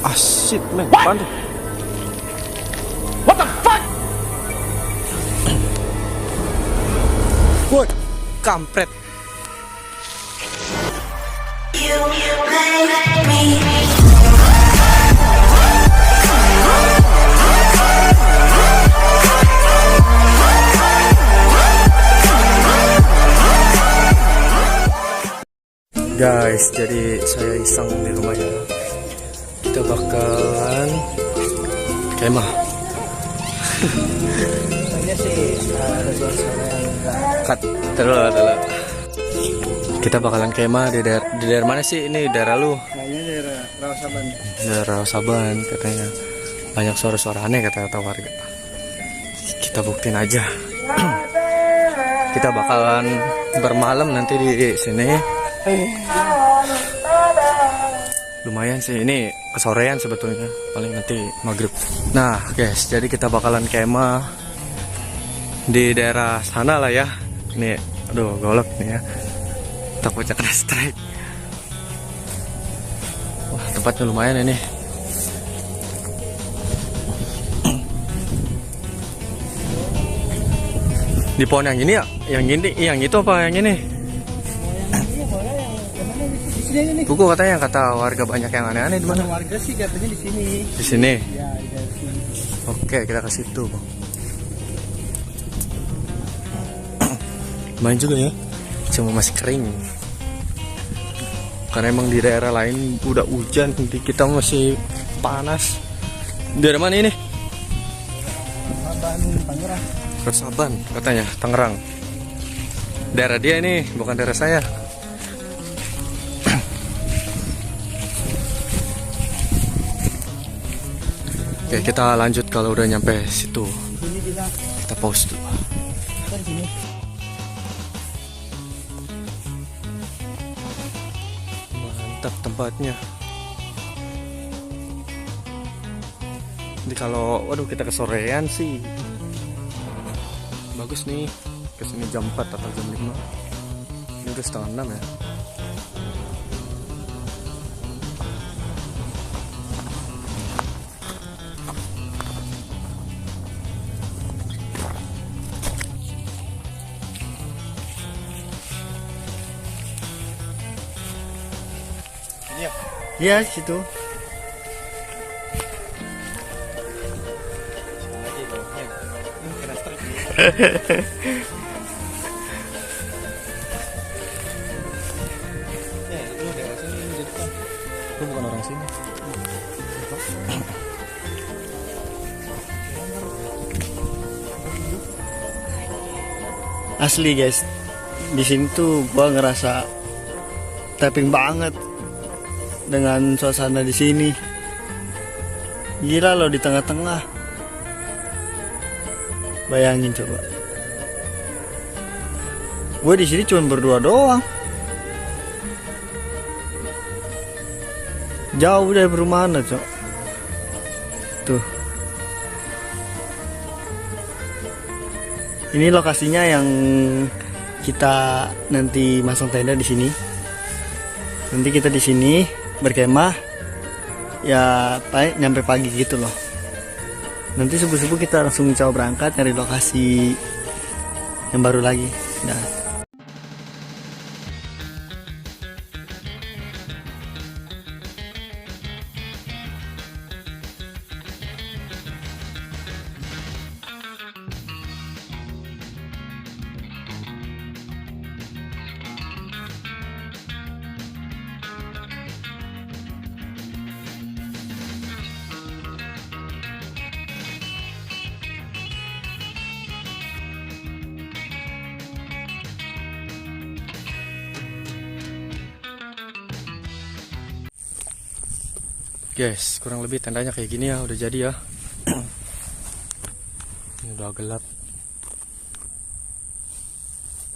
Ah shit men, apaan tuh? What the fuck? Woi, kampret. Guys, jadi saya iseng di rumah ya. Kita bakalan kemah. Kayaknya sih ada suara yang Cut. Terus. Kita bakalan kemah di daerah mana sih? Ini daerah lu? kayaknya daerah Rawasaban. Daerah Saban katanya. Banyak suara-suara aneh kata warga. Kita buktiin aja. Kita bakalan bermalam nanti di sini. Lumayan sih, ini kesorean sebetulnya, paling nanti maghrib. Nah guys, jadi kita bakalan kemah di daerah sana lah ya. Nih, aduh golok nih ya, takutnya kena strike. Wah, tempatnya lumayan ini. Di pohon yang ini ya, yang itu apa yang ini? Buku katanya kata warga banyak yang aneh-aneh di mana? Warga sih katanya di sini. Di sini. Ya, di sini. Oke, kita ke situ, Bang. Main juga ya. Cuma masih kering. Karena emang di daerah lain udah hujan, di kita masih panas. Daerah mana ini? Saban, Tangerang. Saban katanya, Tangerang. Daerah dia ini, bukan daerah saya. Oke, kita lanjut kalau udah nyampe situ. Sini Kita pause dulu. kita di sini. Mantap tempatnya. Jadi kalau waduh kita kesorean sih. Bagus nih. Kesini jam 4 atau jam 5. Ini udah setengah 6 ya. Iya, situ. Lu bukan orang sini. Asli guys, di sini tuh gua ngerasa tapping banget dengan suasana di sini. Gila loh, di tengah-tengah. Bayangin coba. Gue di sini cuma berdua doang. Jauh dari perumahan, Cok. Tuh. Ini lokasinya yang kita nanti masang tenda di sini. Nanti kita di sini berkemah ya, nyampe pagi gitu loh. Nanti subuh-subuh kita langsung coba berangkat nyari lokasi yang baru lagi. Nah. Guys, kurang lebih tendanya kayak gini ya, udah jadi ya. Ini udah gelap.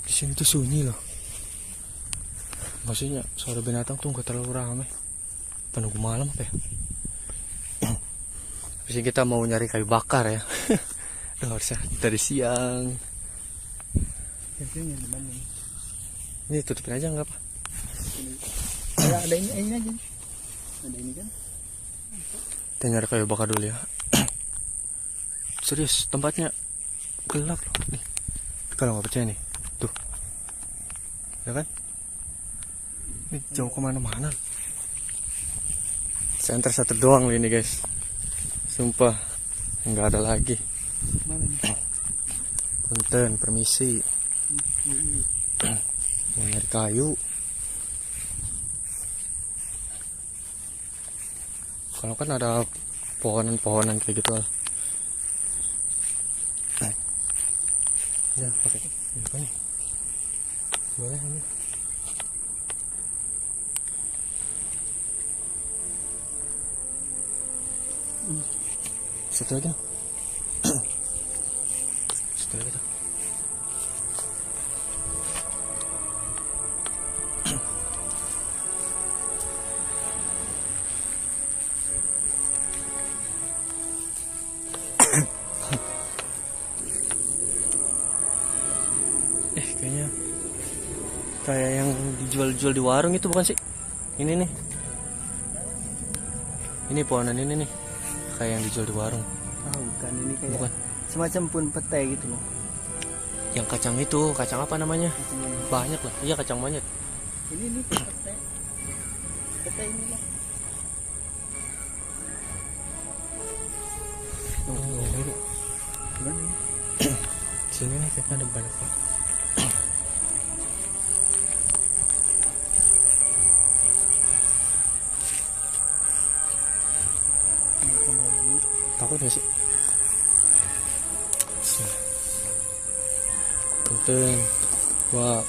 Di sini tuh sunyi loh. Maksudnya suara binatang tuh nggak terlalu ramai. Penunggu malam apa ya? Habis ini kita mau nyari kayu bakar ya. Udah harusnya dari siang. Ini tutupin aja nggak apa? Ada ini aja. Ada ini kan? Kita nyari kayu bakar dulu ya. Serius, tempatnya gelap loh. Nih, kalau nggak percaya nih, tuh, ya kan? Ini jauh kemana-mana. Center satu doang loh ini guys. Sumpah, nggak ada lagi. Mana nih? Punten, permisi. Mau nyari kayu. Kalau kan ada pohonan-pohonan kayak gitu lah. Ya, pakai apa nih? Boleh ini. Satu lagi. Satu lagi. Kayaknya kayak yang dijual-jual di warung itu bukan sih? Ini nih. Ini pohonan ini nih. Kayak yang dijual di warung. Oh, bukan, ini kayak Bukan. semacam pun pete gitu loh. Yang kacang itu, kacang apa namanya? Macam mana? Banyak lah. Iya, kacang monyet. Ini pete. Pete ini loh. Gimana ini? Sini nih kayaknya ada banyak lah. Takut gak sih? Punten. Wah,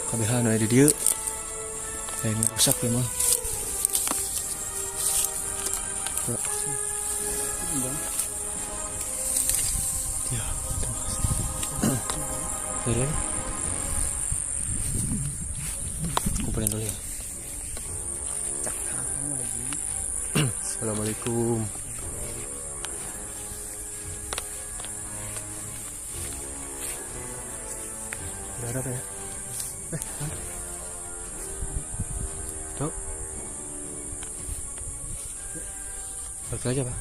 kabehan ada dia. Yang rusak ya mah. Ya, terima kasih. Dari ini. Kumpulin dulu ya. Assalamualaikum. Udah ada apa ya? Mana? Tuh. Balik aja, Pak.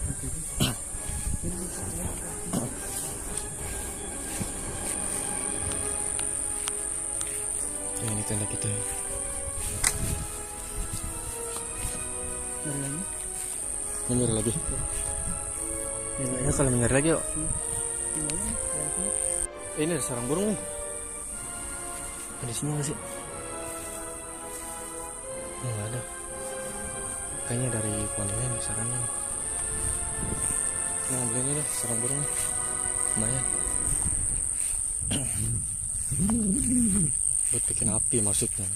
Ya, ini tenda kita ya. Menyari lagi. Ya, kalau menyari lagi yuk. Ini ada sarang burung nih. Ada sini nggak sih? Nggak ada. Kayaknya dari pohon ini nih sarangnya. Nah, ambil ini deh, sarang burung nih. Lumayan. Buat bikin api maksudnya.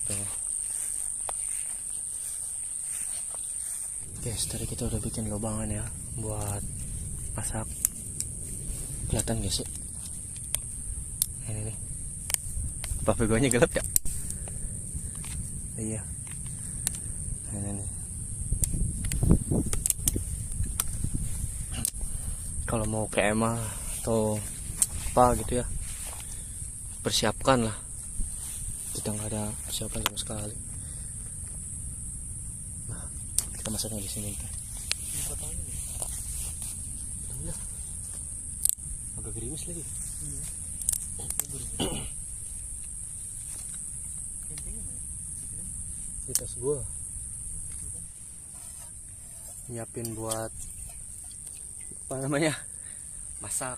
Tuh. Guys, tadi kita udah bikin lubangan ya buat masak. Kelihatan gak sih? Ini nih. Apa begonya gelap ya? Iya. Ini nih. Kalau mau kemah atau apa gitu ya, persiapkan lah. Kita nggak ada persiapan sama sekali. Nah, kita masaknya di sini. Agak gerimis lagi. Di tas gua nyiapin buat apa namanya, masak.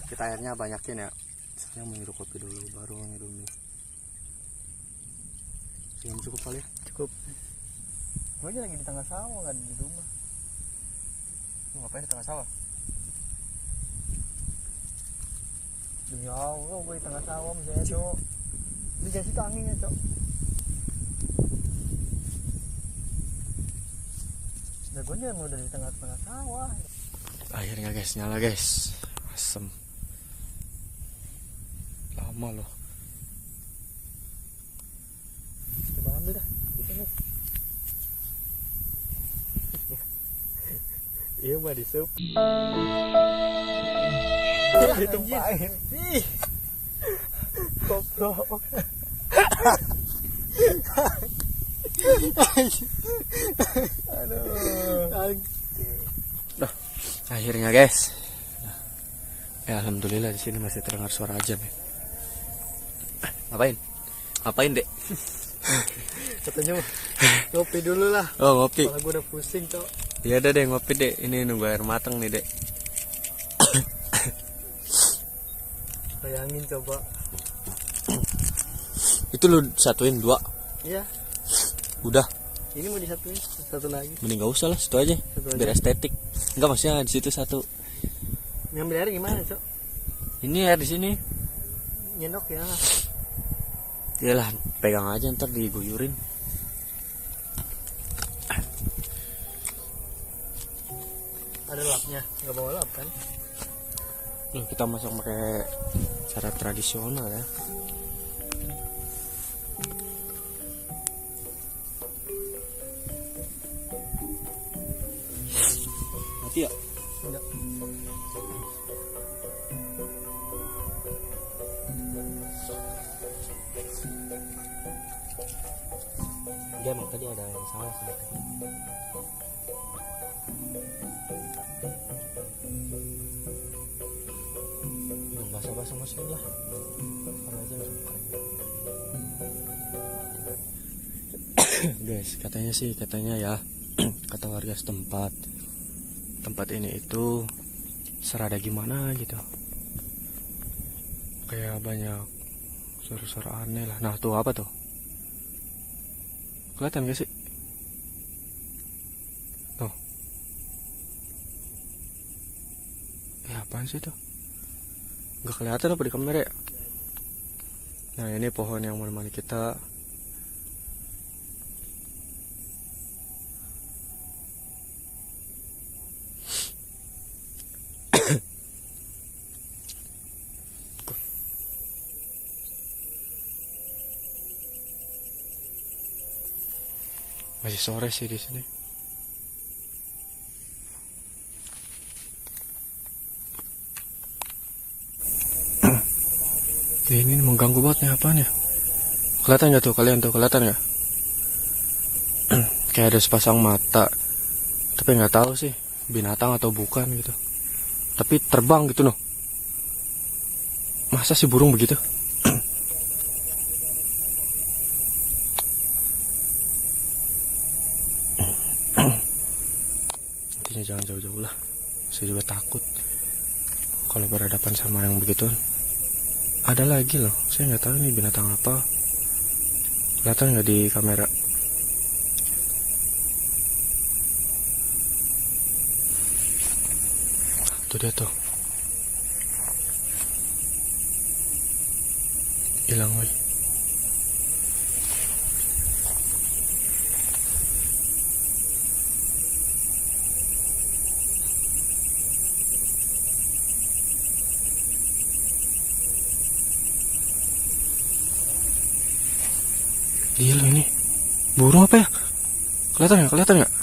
Kita airnya banyakin ya. Saya mau nyeduh kopi dulu baru nyeduh mie. Yang cukup kali? Cukup. Gue lagi di tengah sawah, nggak di rumah. Lu ngapain di tengah sawah? Demi Allah, gue di tengah sawah misalnya, Cok. Di situ anginnya, Cok. Nah, gue mau dari tengah-tengah sawah. Akhirnya guys, nyala guys. Asem. Lama loh. Coba ambil dah. Bisa nih. Iya mah di sup. Ditumpahin. Ih. Goblok. Nah, akhirnya guys. Ya alhamdulillah di sini masih terdengar suara azan ya. Ngapain? Ngapain dek? Katanya ngopi dulu lah. Oh ngopi. Kepala gue udah pusing cok. Iya deh ngopi dek. Ini nunggu air matang nih dek. Bayangin coba. Itu lu satuin 2. Iya. Udah. Ini mau disatuin satu lagi. Mending gak usah lah, situ aja. Biar estetik. Enggak maksudnya di situ satu. Ngambil air gimana cok? Ini air di sini. Nyendok ya. Iyalah, pegang aja ntar diguyurin. Ada lapnya, nggak bawa lap kan? Loh, kita masak pakai cara tradisional ya. Mati ya? Enggak. Dia emang tadi ada yang salah sebenarnya. Basah-basah masukin lah. Sama aja langsung bukain. Guys, katanya ya kata warga setempat, tempat ini itu serada gimana gitu, kayak banyak suara-suara aneh lah. Nah tuh apa tuh, kelihatan gak sih? Tuh ya apaan sih tuh, nggak kelihatan apa di kamera ya? Nah ini pohon yang menemani kita. Masih sore sih di sini. Ini mengganggu banget nih apaan ya? Kelihatan nggak tuh kalian tuh, kelihatan nggak? Kayak ada sepasang mata, tapi nggak tahu sih binatang atau bukan gitu. Tapi terbang gitu loh. Masa sih burung begitu? Intinya jangan jauh-jauh lah. Saya juga takut kalau berhadapan sama yang begituan. Ada lagi loh, saya nggak tahu ini binatang apa. Kelihatan nggak di kamera? Tuh dia tuh, hilang woy. Gila ini burung apa ya? Kelihatan nggak? Kelihatan nggak?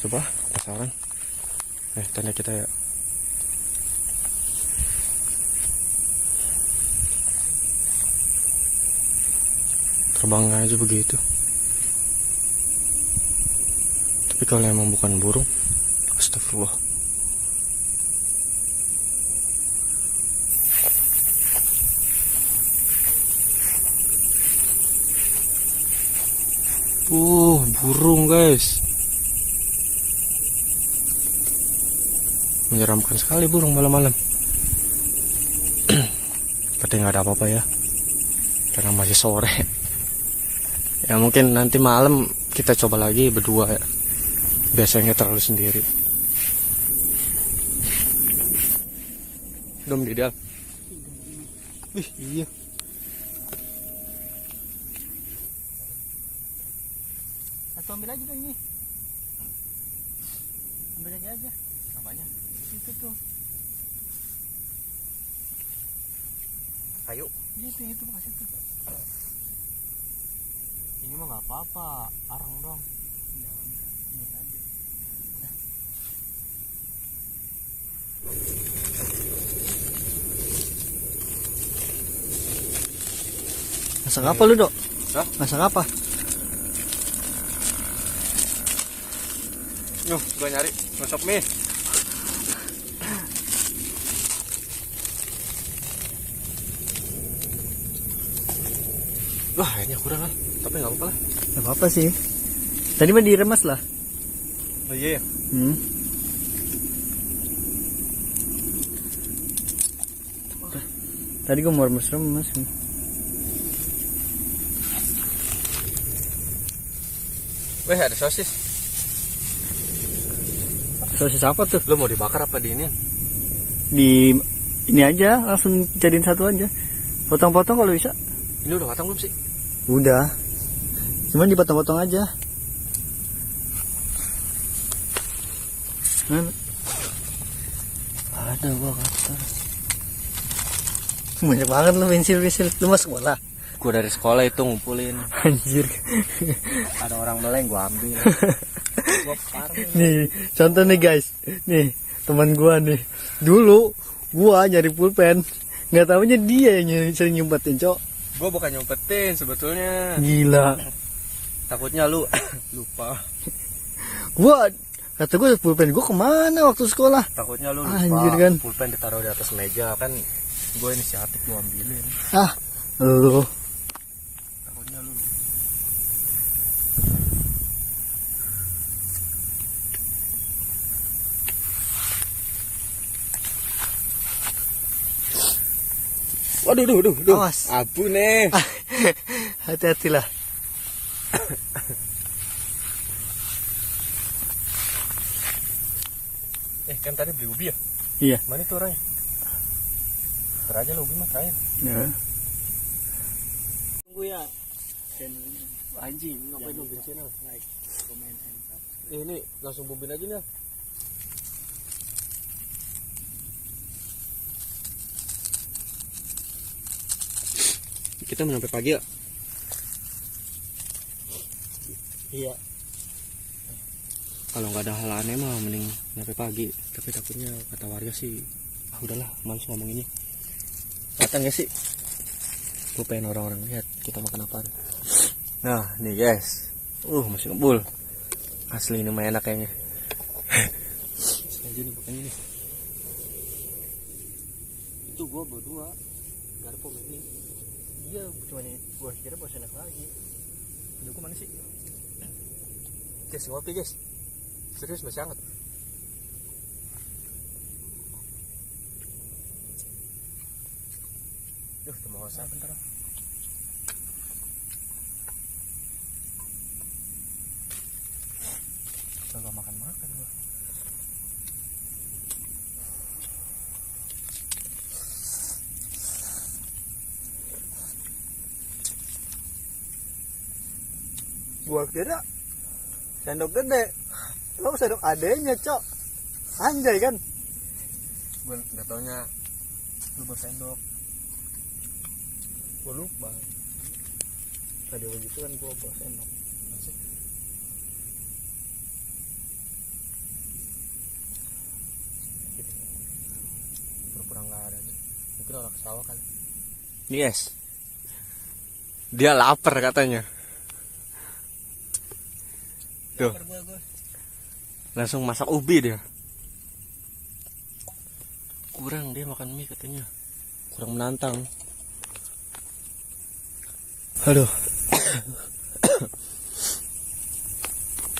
Coba penasaran. Tanda kita ya. Terbang aja begitu. Tapi kalau emang bukan burung, astagfirullah. Burung guys. Menyeramkan sekali burung malam-malam. Tapi nggak ada apa-apa ya, karena masih sore. Ya mungkin nanti malam kita coba lagi berdua ya. Biasanya terlalu sendiri. Udah mendidal. Wih iya. Atau ambil aja dong ini. Ambil lagi aja. Apanya? Itu tuh. Kayu. Itu kasih tuh. Ini mah nggak apa-apa, arang dong. Ya udah, ini aja. Masak apa lu, Dok? Hah? Masak apa? Yuh, gua nyari masak mie. Wah, kayaknya kurang lah. Tapi nggak apa-apa lah. Gak apa-apa sih. Tadi mah diremas lah. Oh iya ya. Tadi gue mau remas-remas. Weh, ada sosis. Sosis apa tuh? Lo mau dibakar apa di ini? Di ini aja, langsung jadiin satu aja. Potong-potong kalau bisa. Ini udah matang belum sih? Udah. Cuman dipotong-potong aja. Mana? Ada gua kata. Banyak banget lu pensil-pensil. Lu mau sekolah? Gua dari sekolah itu ngumpulin. Anjir. Ada orang meleng gua ambil. Gua parah. Nih, contoh nih guys. Nih, teman gua nih. Dulu gua nyari pulpen, nggak taunya dia yang sering nyumpetin, Cok. Gua bukan nyumpetin sebetulnya. Gila. Takutnya lu lupa. Gua kata gua pulpen gua kemana waktu sekolah? Takutnya lu lupa. Anjir kan. Pulpen ditaruh di atas meja kan. Gua inisiatif gua ambilin. Ah, lu. Takutnya lu. Waduh, duh. Awas. Abu nih. Hati-hatilah. Kan tadi beli ubi ya? Iya. Mana itu orangnya? Teraja lo ubi mah terakhir. Nah. Tunggu ya. Dan anjing ngapain nungguin channel? Like, comment, and subscribe. Ini langsung bumbin aja nih. Kita mau sampai pagi ya? Iya. Kalau nggak ada hal aneh mah mending sampai pagi. Tapi takutnya kata warga sih, ah udahlah, males ngomonginnya. Kelihatan gak sih? Gue pengen orang-orang lihat kita makan apa. Nah, nih guys. Masih ngebul. Asli ini mah enak kayaknya. Sengaja nih makanya nih. Itu gue berdua. Gak ada pom ini. Iya, cuma gua kira bos enak lagi. Aduh, gue mana sih? Guys, ngopi guys. Serius masih hangat. Duh, udah mau usah bentar. Kagak makan-makan gua. Gua kira sendok gede. Lo sendok adenya, Cok. Anjay kan. Gue gak taunya lu bawa sendok. Gue lupa. Tadi begitu kan gua bawa sendok. Pura-pura gak ada. Mungkin orang ke sawah kali. Yes. Dia lapar katanya. Tuh. Langsung masak ubi dia. Kurang dia makan mie katanya. Kurang menantang. Aduh.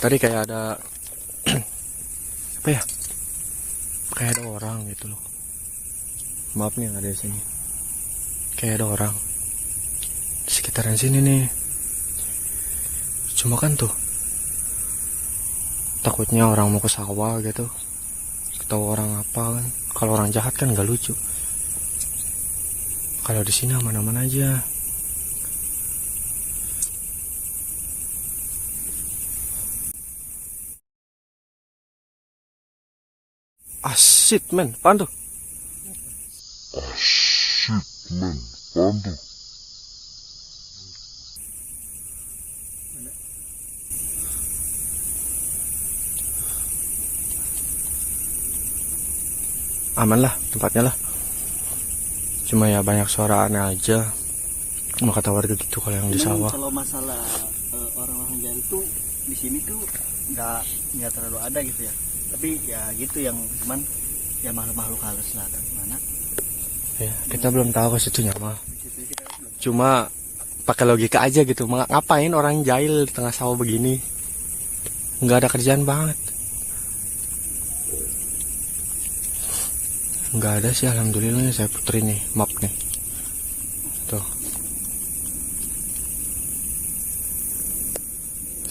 Tadi kayak ada apa ya? Kayak ada orang gitu loh. Maaf nih nggak ada di sini. Kayak ada orang di sekitaran sini nih. Cuma kan tuh takutnya orang mau ke sawah gitu, tahu orang apa kan. Kalau orang jahat kan nggak lucu. Kalau di sini aman-aman aja. Asyik men, apaan tuh? Aman lah tempatnya lah. Cuma ya banyak suara aneh aja. kata warga gitu kalau yang di Cuman sawah. kalau masalah orang-orang jahil tuh di sini tuh nggak terlalu ada gitu ya. Tapi ya gitu yang cuman ya makhluk-makhluk halus lah atau gimana. Ya, kita belum tahu ke situnya mah. Di situ kita belum. Cuma pakai logika aja gitu. Ngapain orang jahil di tengah sawah begini? Nggak ada kerjaan banget. Nggak ada sih, alhamdulillah nih saya puterin nih map nih. Tuh.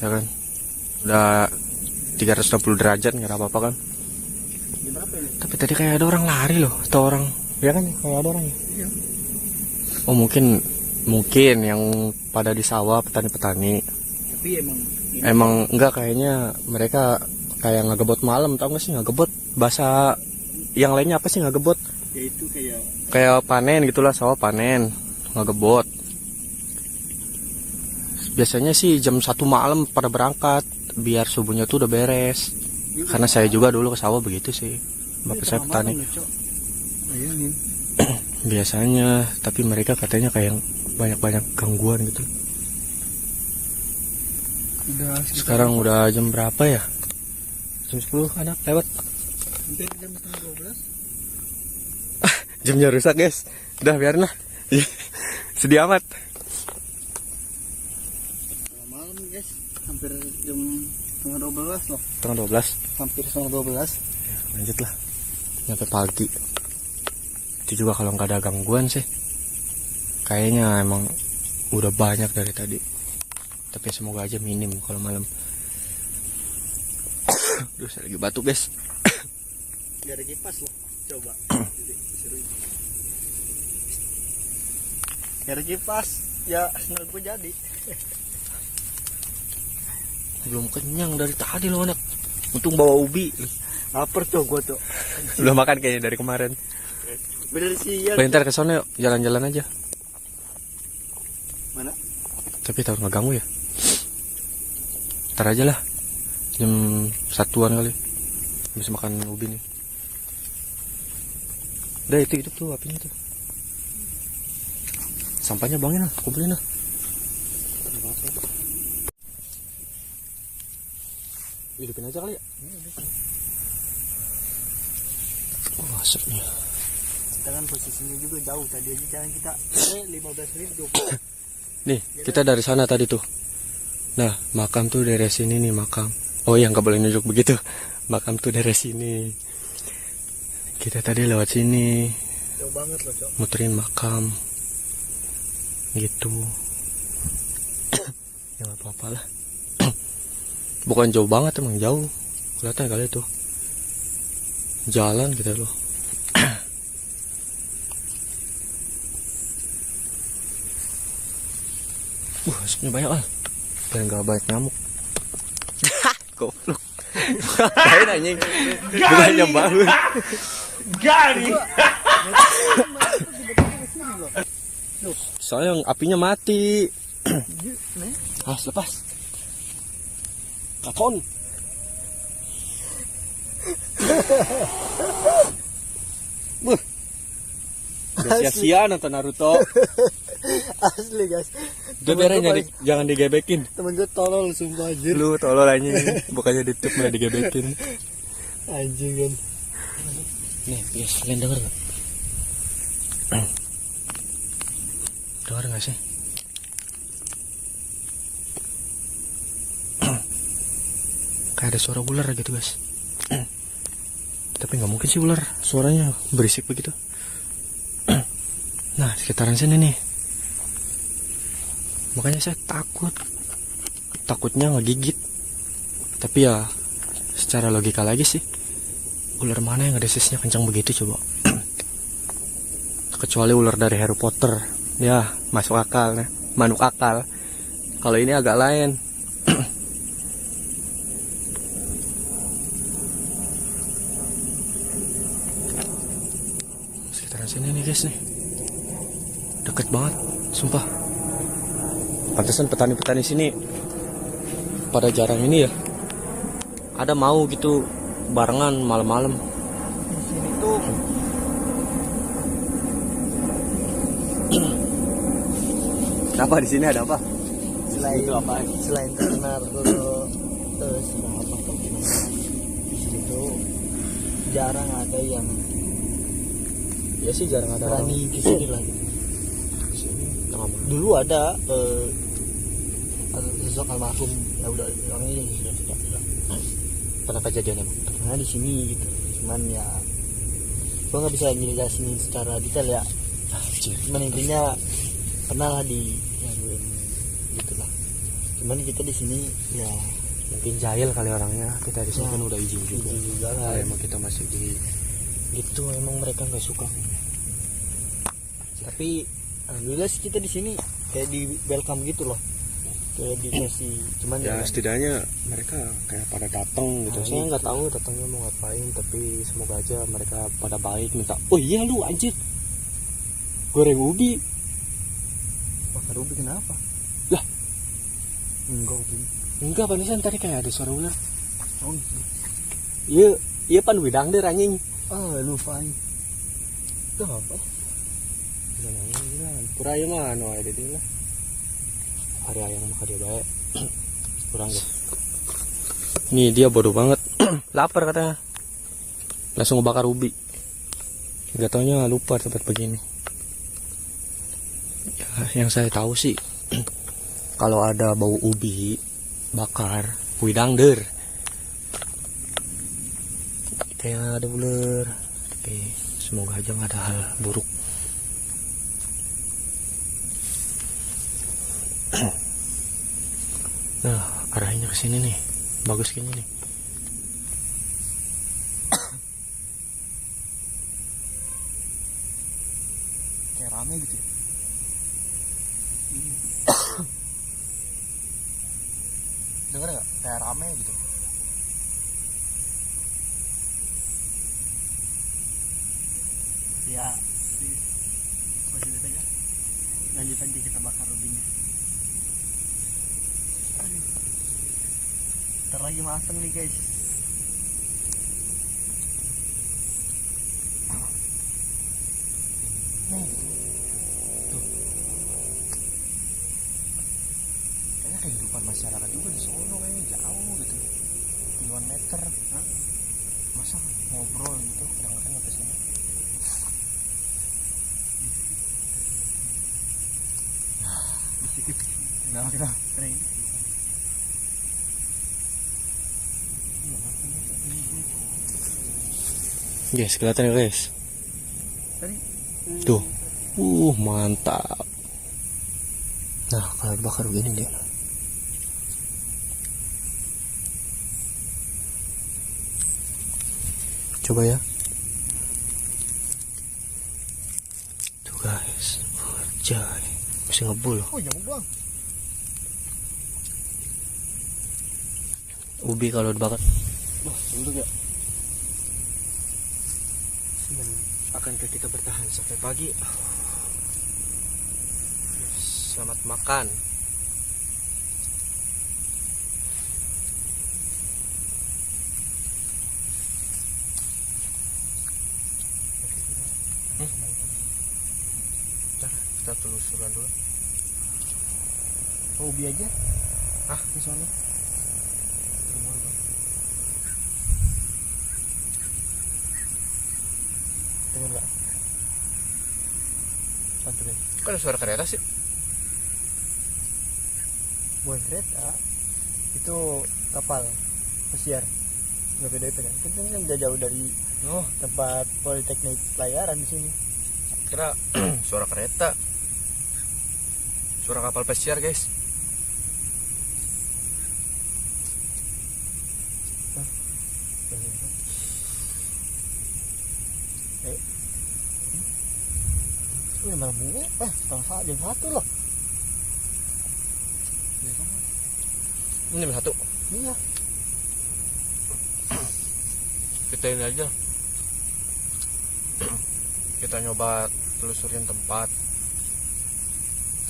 Ya kan? Udah 360 derajat nggak ada apa-apa kan? Jam berapa ini? Tapi tadi kayak ada orang lari loh, atau orang, ya kan? Kayak ada orang ya. Iya. Oh mungkin yang pada di sawah petani-petani. Tapi Emang enggak, kayaknya mereka kayak ngegebot malam, tau gak sih ngegebot? Bahasa yang lainnya apa sih ngegebot? ya itu Kayak panen gitulah, sawah panen, ngegebot. Biasanya sih jam 1 malam pada berangkat, biar subuhnya tuh udah beres. Karena saya juga dulu ke sawah begitu sih. Bapak saya petani. Biasanya, tapi mereka katanya kayak banyak-banyak gangguan gitu. Sekarang udah jam berapa ya? Jam 10 anak lewat. hampir jam 12. Jamnya rusak guys. Udah biarin lah. Sedih amat. Kalau malam guys, hampir jam setengah 12 loh. Setengah 12. Hampir setengah 12. Lanjut lah. Sampai pagi. Itu juga kalau nggak ada gangguan sih. Kayaknya emang udah banyak dari tadi. Tapi semoga aja minim kalau malam. Aduh, saya lagi batuk guys. Gak ada kipas loh. Coba. Gak ada kipas. Ya, senang gue jadi. Belum kenyang dari tadi loh anak. Untung bawa ubi. Laper tuh gue tuh. Belum makan kayaknya dari kemarin. Bener sih ya. Bentar ke sana yuk, jalan-jalan aja. Mana? Tapi takut ngeganggu ya. Ntar aja lah. Jam 1-an kali. Bisa makan ubi nih. Udah itu hidup tuh apinya tuh. Sampahnya buangin lah, kumpulin lah. Hidupin aja kali ya. Oh, asapnya. Kita kan posisinya juga jauh. Tadi aja jalan kita 15 menit 20. Nih, kita dari sana tadi tuh. Nah, makam tuh dari sini nih makam. Oh iya, nggak boleh nunjuk begitu. Makam tuh dari sini. Kita tadi lewat sini. Jauh banget loh, Cok. Muterin makam. Gitu. Ya nggak apa-apa lah. Bukan jauh banget, emang jauh. Kelihatan kali tuh. Jalan gitu loh. Asapnya banyak lah. Biar nggak banyak nyamuk. Goblok. Ngapain anjing? Bukannya bangun. Gari. Soalnya apinya mati. Lepas. Kapon. Udah sia-sia nonton Naruto. Asli guys. Udah biarin jangan digebekin. Temen gue tolol sumpah anjir. Lu tolol anjing. Bukannya ditutup malah digebekin. Anjing kan. Nih, guys, kalian denger gak? Dengar gak sih? Kayak ada suara ular gitu guys. Tapi nggak mungkin sih ular, suaranya berisik begitu. Nah, sekitaran sini nih. Makanya saya takutnya ngegigit. Tapi ya secara logika lagi sih, ular mana yang desisnya kencang begitu coba. Kecuali ular dari Harry Potter. Ya, masuk akal nah. Manuk akal. Kalau ini agak lain. Sekitaran sini nih guys nih. Deket banget, sumpah. Pantesan petani-petani sini pada jarang ini ya. Ada mau gitu barengan malam-malam. Di sini tuh Kenapa di sini ada apa? Selain Itu apa? selain terkenal apa atau gimana, di sini tuh jarang ada yang Ya sih jarang ada orang berani ke sini lagi. di sini. Kenapa? Dulu ada sosok almarhum, ya udah orangnya sudah Pernah kejadian emang? pernah di sini gitu. Cuman ya gua nggak bisa ngejelasin secara detail ya. Anjir. Cuman intinya pernah lah di gitu lah. Cuman kita di sini ya Mungkin jahil kali orangnya. Kita di sini Ya. kan udah izin juga. izin juga Kalau lah. emang kita masih di gitu, emang mereka nggak suka. Tapi alhamdulillah sih kita di sini kayak di welcome gitu loh, kayak dikasih. Cuman Ya setidaknya mereka kayak pada datang gitu. Nah, Saya itu. nggak tahu datangnya mau ngapain, tapi semoga aja mereka pada baik minta. Oh iya lu anjir, goreng ubi. bakar ubi kenapa? Lah. Enggak ubi. Enggak, pantesan tadi kayak ada suara ular. Oh, gitu. Iya, iya pan widang deh anjing. Lupa ini. Itu apa? Pura ya mah anu ada dia lah. Hari ayam mah dia baik. Kurang ya. Nih dia bodoh banget. Lapar katanya. Langsung ngebakar ubi. Gak taunya lupa tempat begini. Ya, yang saya tahu sih kalau ada bau ubi bakar, widang der. Kayak ada ular. Tapi semoga aja nggak ada hal buruk. Nah, arahnya ke sini nih. Bagus kayaknya nih. Kayak rame gitu. Dengar nggak? Kayak rame gitu. Ya, masih aja. Lanjut aja kita bakar ubinya. Ntar lagi mateng nih guys. Nih. Tuh. Kayaknya kehidupan masyarakat juga di Solo kayaknya jauh gitu. Puluhan meter. Hah? Masa ngobrol gitu kadang-kadang sampai sini. Nah, kita kering. Guys, kelihatan ya guys. Tadi Tuh. Mantap. Nah, kalau bakar begini dia. Coba ya. Tuh guys. Jai. Masih ngebul. oh jangan buang. Ubi kalau dibakar. Wah, dulu ya. Dan akankah kita bertahan sampai pagi? Selamat makan. Kita telusuran dulu. Oh, ubi aja. Ah, Ke sana. Dengar nggak? Mantap ya. Kok ada suara kereta sih? Bukan kereta, itu kapal pesiar. Nggak beda itu kan? Kita kan udah jauh dari tempat politeknik pelayaran di sini. Kira suara kereta. Suara kapal pesiar, guys. Ini malam bunyi, jam 1 loh. Ini jam 1. Iya. Kita ini aja. Kita nyoba telusurin tempat.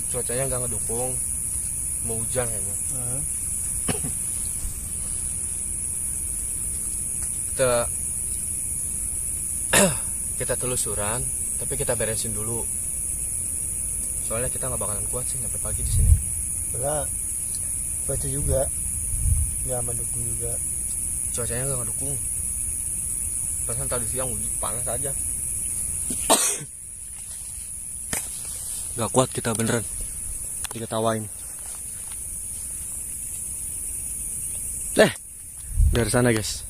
Cuacanya nggak ngedukung, mau hujan kayaknya. Kita telusuran, tapi kita beresin dulu Soalnya kita nggak bakalan kuat sih sampai pagi di sini. Karena cuaca juga nggak mendukung juga. Cuacanya nggak ngedukung. Perasaan tadi siang panas aja. Gak kuat kita beneran. Diketawain. Dari sana guys.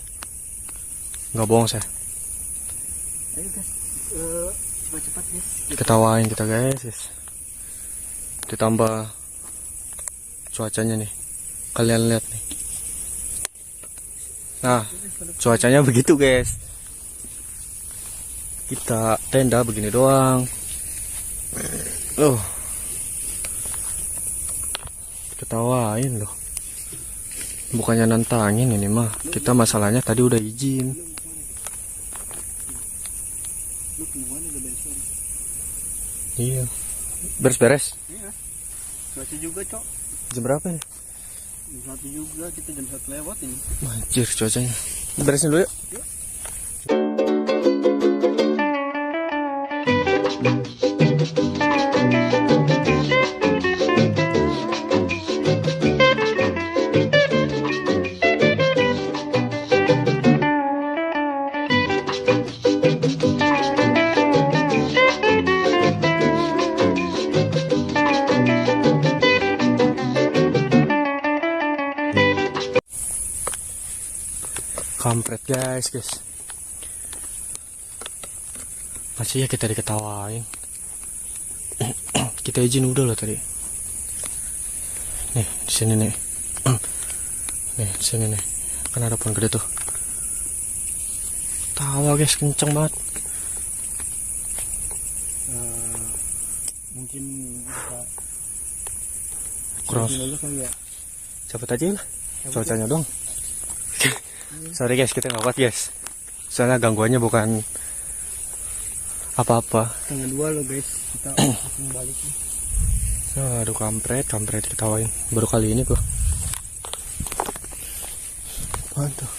Nggak bohong saya. Ayo guys, cepat guys. Diketawain kita guys. Ditambah cuacanya nih. Kalian lihat nih. Nah, cuacanya begitu guys. Kita tenda begini doang. Loh. Ketawain loh. Bukannya nantangin ini mah. Kita masalahnya tadi udah izin. Iya. Beres-beres. Iya. Cuaca juga, Cok. Jam berapa nih? Jam 1 juga, kita jam 1 lewat ini. Anjir cuacanya. Beresin dulu yuk. Kampret guys. Masih ya kita diketawain. Kita izin udah loh tadi. Nih di sini nih. Nih di sini nih. Kan ada pohon gede tuh. Tawa guys kenceng banget. Mungkin kita Cross. dulu kali ya. Cepet aja lah. Cuacanya dong. Sorry guys, kita nggak kuat guys. Soalnya gangguannya bukan apa-apa. Tengah 2 loh guys, kita langsung balik nih. Aduh kampret ketawain. Baru kali ini gua. Mantap.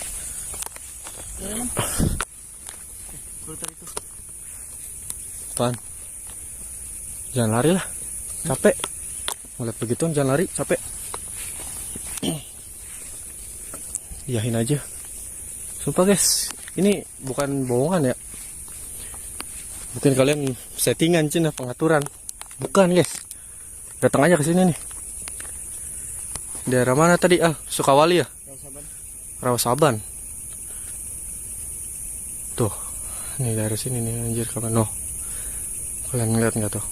Apaan? Jangan lari lah. Capek. Ngeliat begituan jangan lari, capek. Yahin aja. Sumpah guys, ini bukan bohongan ya. Mungkin kalian settingan Cina pengaturan. Bukan guys. Datang aja ke sini nih. Daerah mana tadi? Sukawali ya? Rawasaban. Tuh. Nih daerah sini nih anjir kapan noh. Kalian ngeliat nggak tuh?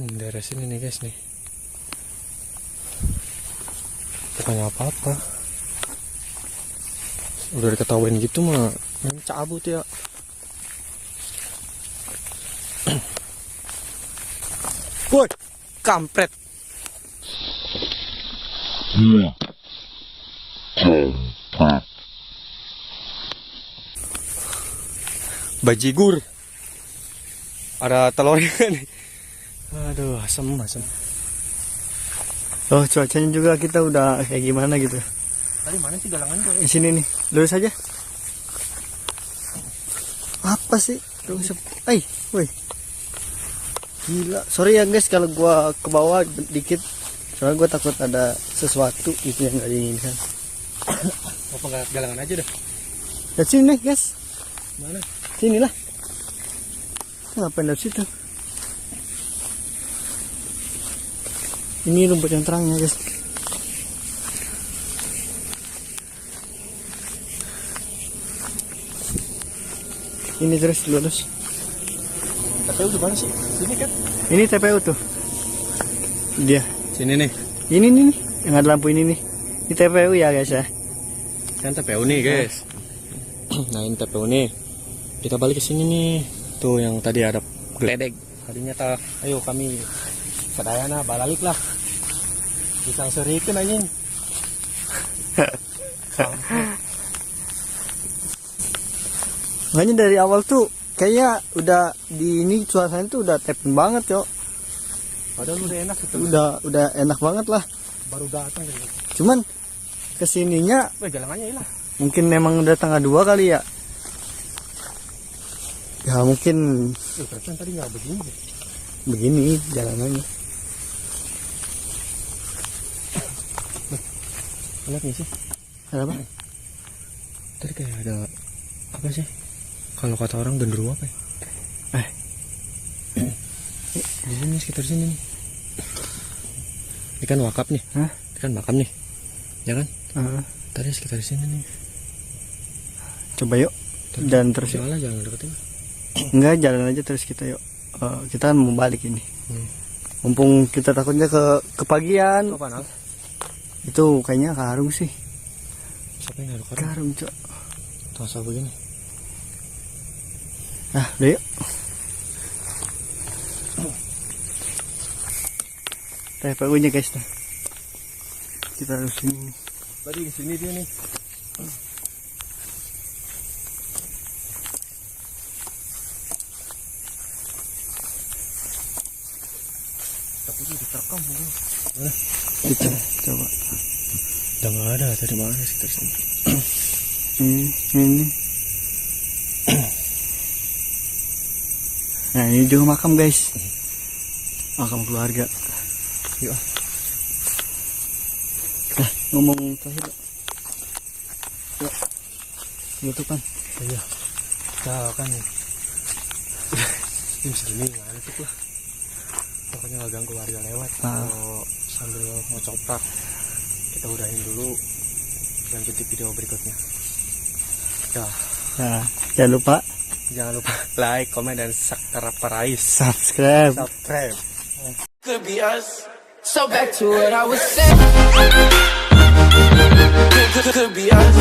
Daerah sini nih guys nih. Bukannya apa-apa. Udah diketawain gitu mah main cabut ya. Woi, kampret. Bajigur. Ada telurnya nih. Aduh, asem. Oh, cuacanya juga kita udah kayak gimana gitu. Tadi mana sih galangannya? Di sini nih, lurus aja. Apa sih? Woi. Gila. Sorry ya guys kalau gua ke bawah dikit. Soalnya gua takut ada sesuatu itu yang gak diinginkan. Apa enggak galangan aja dah? Dari sini nih, guys. Mana? Sini lah. Ngapain dari situ? Ini rumput yang terangnya guys. Ini terus lurus. TPU di mana sih? Sini kan? Ini TPU tuh. Dia. Sini nih. Ini nih, yang ada lampu ini nih. Ini TPU ya guys ya. Kan TPU nih guys. Nah ini TPU nih. Kita balik ke sini nih. Tuh yang tadi ada geledek. Tadinya ayo kami sadayana balalik lah. Bisa serikeun anjing. Makanya dari awal tuh kayaknya udah di ini suasana tuh udah tepin banget yo. Padahal udah enak gitu. Udah enak banget lah. Baru datang gitu. Cuman kesininya galangannya hilang. mungkin memang udah tanggal 2 kali ya. Ya mungkin Perasaan tadi nggak begini deh. begini jalanannya. Lihat nih sih. Ada apa? Tadi kayak ada apa sih? Kalau kata orang genderuwo apa ya? Di sini sekitar sini nih. Ini kan wakaf nih. Hah? Ini kan makam nih. Ya kan? Heeh. Tadi sekitar sini nih. Coba yuk. Dan terus yuk. Salah jangan deketin. Enggak, jalan aja terus kita yuk. Kita kan mau balik ini. Mumpung kita takutnya kepagian. Kapan Al? Itu kayaknya karung sih. Siapa yang naruh karung? Karung, Cok. Tuh asal begini. Nah, udah yuk. Pagunya guys, nah. Kita harus ini. Tadi di sini dia nih. Tapi ini diterekam mungkin. Mana? Coba. Udah nggak ada tadi mana sekitar sini. Ini. Nah, ini juga makam guys. Makam keluarga. Yuk. Nah, ngomong terakhir. Yuk. Tutupan. Iya. Kita kan jam segini ngantuk lah. Pokoknya nggak ganggu warga lewat. Kalau sambil ngecoprak, kita udahin dulu. Lanjut di video berikutnya. Ya. Nah, jangan lupa Jangan lupa like, komen, dan subscribe. subscribe. Could be us. So back to what I was saying. Could be us.